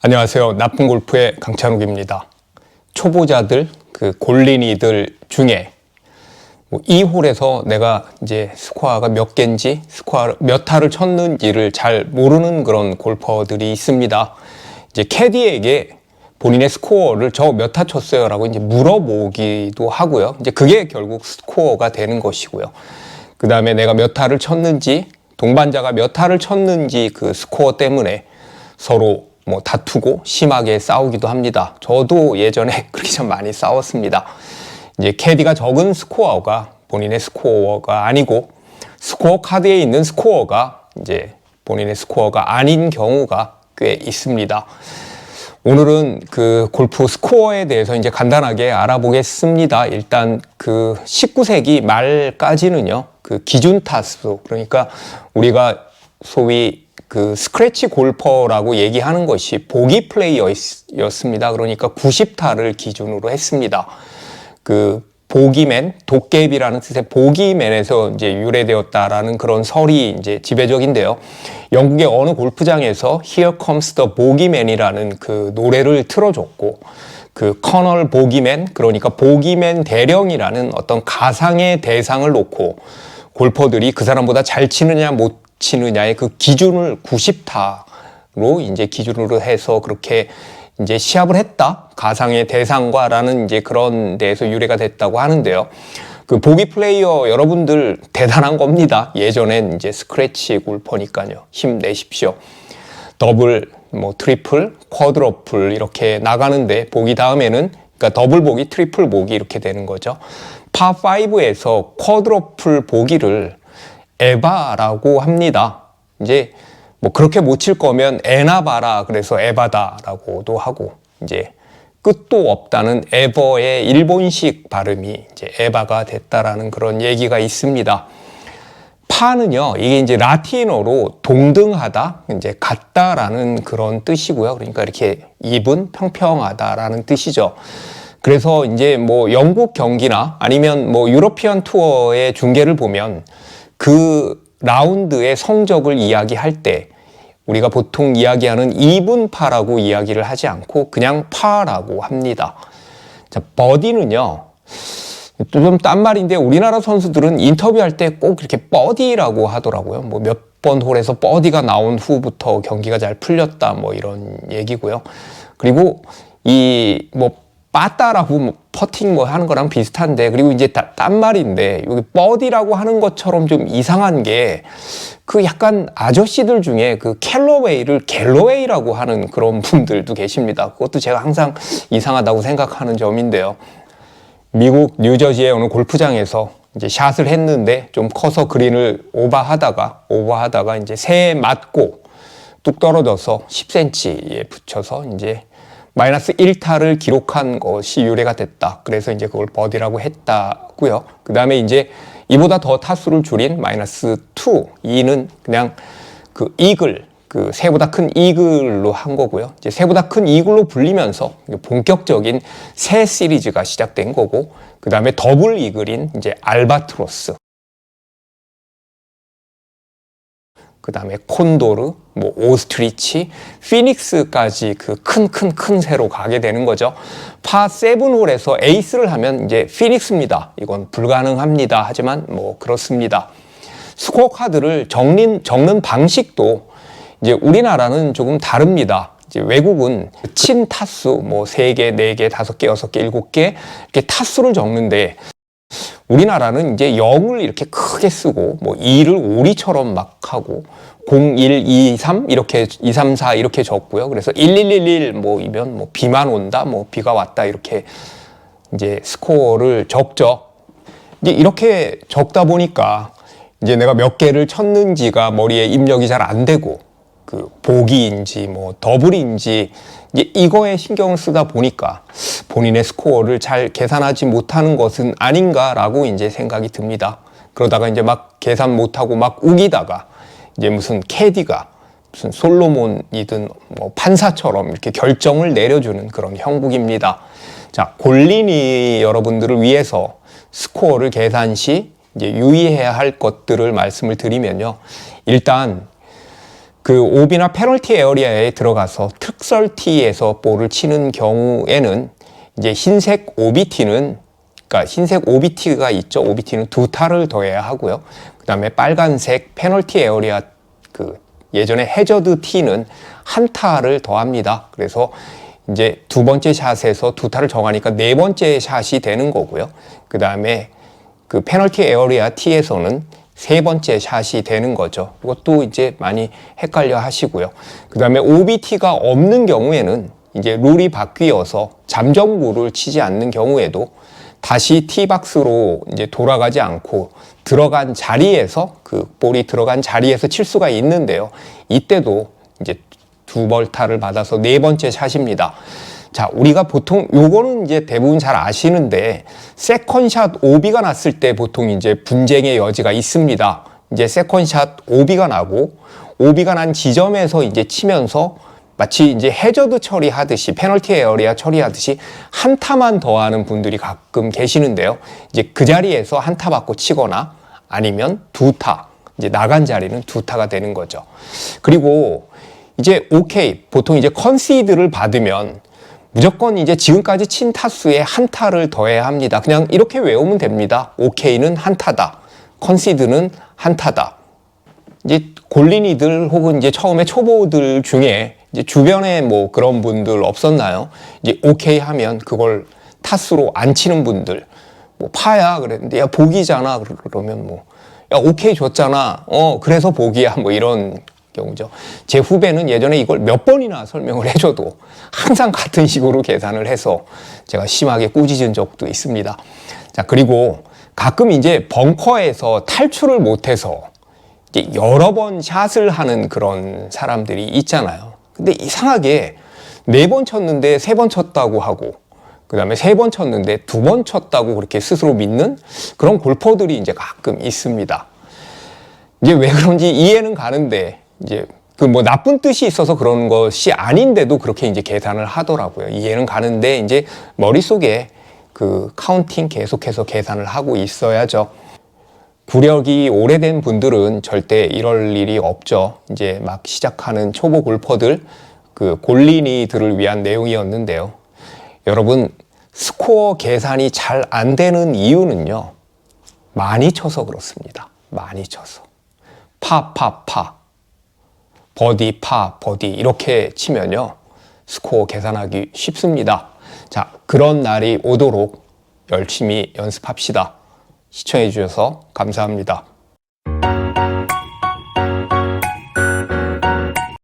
안녕하세요. 나쁜 골프의 강찬욱입니다. 초보자들, 골린이들 중에 2홀에서 내가 이제 스코어가 몇 개인지, 스코어 몇 타를 쳤는지를 잘 모르는 그런 골퍼들이 있습니다. 이제 캐디에게 본인의 스코어를 저 몇 타 쳤어요 라고 이제 물어보기도 하고요. 이제 그게 결국 스코어가 되는 것이고요. 그 다음에 내가 몇 타를 쳤는지, 동반자가 몇 타를 쳤는지 그 스코어 때문에 서로 다투고 심하게 싸우기도 합니다. 저도 예전에 그렇게 참 많이 싸웠습니다. 이제 캐디가 적은 스코어가 본인의 스코어가 아니고 스코어 카드에 있는 스코어가 이제 본인의 스코어가 아닌 경우가 꽤 있습니다. 오늘은 그 골프 스코어에 대해서 이제 간단하게 알아보겠습니다. 일단 그 19세기 말까지는요, 그 기준 타수, 그러니까 우리가 소위 그 스크래치 골퍼라고 얘기하는 것이 보기 플레이어였습니다. 그러니까 90타를 기준으로 했습니다. 그 보기맨, 도깨비라는 뜻의 보기맨에서 이제 유래되었다라는 그런 설이 이제 지배적인데요. 영국의 어느 골프장에서 Here Comes the Bogeyman이라는 그 노래를 틀어줬고, 그 커널 보기맨, 그러니까 보기맨 대령이라는 어떤 가상의 대상을 놓고 골퍼들이 그 사람보다 잘 치느냐 못 치느냐의 그 기준을 90타로 이제 기준으로 해서 그렇게 이제 시합을 했다. 가상의 대상과라는 이제 그런 데에서 유래가 됐다고 하는데요. 그 보기 플레이어 여러분들 대단한 겁니다. 예전엔 이제 스크래치 골퍼니까요. 힘내십시오. 더블, 트리플, 쿼드러플 이렇게 나가는데 보기 다음에는 그러니까 더블 보기, 트리플 보기 이렇게 되는 거죠. 파5에서 쿼드러플 보기를 에바라고 합니다. 이제 그렇게 못 칠 거면 에나 봐라 그래서 에바다라고도 하고, 이제 끝도 없다는 에버의 일본식 발음이 이제 에바가 됐다라는 그런 얘기가 있습니다. 파는요, 이게 이제 라틴어로 동등하다, 이제 같다라는 그런 뜻이고요. 그러니까 이렇게 even, 평평하다라는 뜻이죠. 그래서 이제 영국 경기나 아니면 유러피언 투어의 중계를 보면 그 라운드의 성적을 이야기할 때 우리가 보통 이야기하는 이분파라고 이야기를 하지 않고 그냥 파라고 합니다. 자, 버디는요, 좀 딴 말인데 우리나라 선수들은 인터뷰할 때 꼭 이렇게 버디라고 하더라고요. 몇 번 홀에서 버디가 나온 후부터 경기가 잘 풀렸다, 이런 얘기고요. 그리고 빠따라고 퍼팅 하는 거랑 비슷한데, 그리고 이제 딴 말인데 여기 버디라고 하는 것처럼 좀 이상한 게 그 약간 아저씨들 중에 그 캘러웨이를 갤러웨이라고 하는 그런 분들도 계십니다. 그것도 제가 항상 이상하다고 생각하는 점인데요. 미국 뉴저지의 어느 골프장에서 이제 샷을 했는데 좀 커서 그린을 오버하다가 이제 새에 맞고 뚝 떨어져서 10cm에 붙여서 이제 마이너스 1타를 기록한 것이 유래가 됐다. 그래서 이제 그걸 버디라고 했다고요. 그 다음에 이제 이보다 더 타수를 줄인 마이너스 2는 그냥 그 이글, 그 새보다 큰 이글로 한 거고요. 이제 새보다 큰 이글로 불리면서 본격적인 새 시리즈가 시작된 거고, 그 다음에 더블 이글인 이제 알바트로스, 그 다음에 콘도르, 오스트리치, 피닉스까지 그 큰 새로 가게 되는 거죠. 파 7홀에서 에이스를 하면 이제 피닉스입니다. 이건 불가능합니다. 하지만 그렇습니다. 스코어 카드를 적는 방식도 이제 우리나라는 조금 다릅니다. 이제 외국은 친 타수 3개, 4개, 5개, 6개, 7개 이렇게 타수를 적는데, 우리나라는 이제 0을 이렇게 크게 쓰고 2를 오리처럼 막 하고 0, 1, 2, 3 이렇게 2, 3, 4 이렇게 적고요. 그래서 1, 1, 1, 1 이면 비만 온다, 비가 왔다 이렇게 이제 스코어를 적죠. 이제 이렇게 적다 보니까 이제 내가 몇 개를 쳤는지가 머리에 입력이 잘 안 되고, 그 보기인지 더블인지 이제 이거에 신경을 쓰다 보니까 본인의 스코어를 잘 계산하지 못하는 것은 아닌가라고 이제 생각이 듭니다. 그러다가 이제 막 계산 못하고 막 우기다가 이제 무슨 캐디가 무슨 솔로몬이든 판사처럼 이렇게 결정을 내려주는 그런 형국입니다. 자, 골린이 여러분들을 위해서 스코어를 계산 시 이제 유의해야 할 것들을 말씀을 드리면요. 일단 그 오비나 페널티 에어리아에 들어가서 특설티에서 볼을 치는 경우에는 이제 흰색 OBT는, 그러니까 흰색 OBT가 있죠. OBT는 2타를 더해야 하고요. 그 다음에 빨간색 페널티 에어리아, 그 예전에 해저드 T는 1타를 더합니다. 그래서 이제 두 번째 샷에서 2타를 정하니까 네 번째 샷이 되는 거고요. 그 다음에 그 페널티 에어리아 T에서는 세 번째 샷이 되는 거죠. 이것도 이제 많이 헷갈려 하시고요. 그 다음에 OBT가 없는 경우에는 이제 룰이 바뀌어서 잠정구를 치지 않는 경우에도 다시 티박스로 이제 돌아가지 않고 들어간 자리에서, 그 볼이 들어간 자리에서 칠 수가 있는데요. 이때도 이제 두 벌타를 받아서 네 번째 샷입니다. 자, 우리가 보통 요거는 이제 대부분 잘 아시는데, 세컨샷 오비가 났을 때 보통 이제 분쟁의 여지가 있습니다. 이제 세컨샷 오비가 나고, 오비가 난 지점에서 이제 치면서 마치 이제 해저드 처리하듯이, 페널티 에어리아 처리하듯이 1타만 더하는 분들이 가끔 계시는데요. 이제 그 자리에서 1타 받고 치거나 아니면 2타, 이제 나간 자리는 2타가 되는 거죠. 그리고 이제 오케이, 보통 이제 컨시드를 받으면 무조건 이제 지금까지 친 타수에 1타를 더해야 합니다. 그냥 이렇게 외우면 됩니다. 오케이는 1타다. 컨시드는 1타다. 이제 골린이들 혹은 이제 처음에 초보들 중에 이제 주변에 뭐 그런 분들 없었나요? 이제 오케이 하면 그걸 타수로 안 치는 분들, 뭐 파야 그랬는데 야 보기잖아 그러면 뭐 야 오케이 줬잖아, 그래서 보기야, 뭐 이런 경우죠. 제 후배는 예전에 이걸 몇 번이나 설명을 해줘도 항상 같은 식으로 계산을 해서 제가 심하게 꾸짖은 적도 있습니다. 자, 그리고 가끔 이제 벙커에서 탈출을 못해서 이제 여러 번 샷을 하는 그런 사람들이 있잖아요. 근데 이상하게 4번 쳤는데 3번 쳤다고 하고, 그 다음에 3번 쳤는데 2번 쳤다고 그렇게 스스로 믿는 그런 골퍼들이 이제 가끔 있습니다. 이제 왜 그런지 이해는 가는데, 이제 그 뭐 나쁜 뜻이 있어서 그런 것이 아닌데도 그렇게 이제 계산을 하더라고요. 이해는 가는데 이제 머릿속에 그 카운팅 계속해서 계산을 하고 있어야죠. 구력이 오래된 분들은 절대 이럴 일이 없죠. 이제 막 시작하는 초보 골퍼들, 그 골린이들을 위한 내용이었는데요. 여러분, 스코어 계산이 잘 안 되는 이유는요, 많이 쳐서 그렇습니다. 많이 쳐서. 파, 버디, 파, 버디 이렇게 치면요, 스코어 계산하기 쉽습니다. 자, 그런 날이 오도록 열심히 연습합시다. 시청해 주셔서 감사합니다.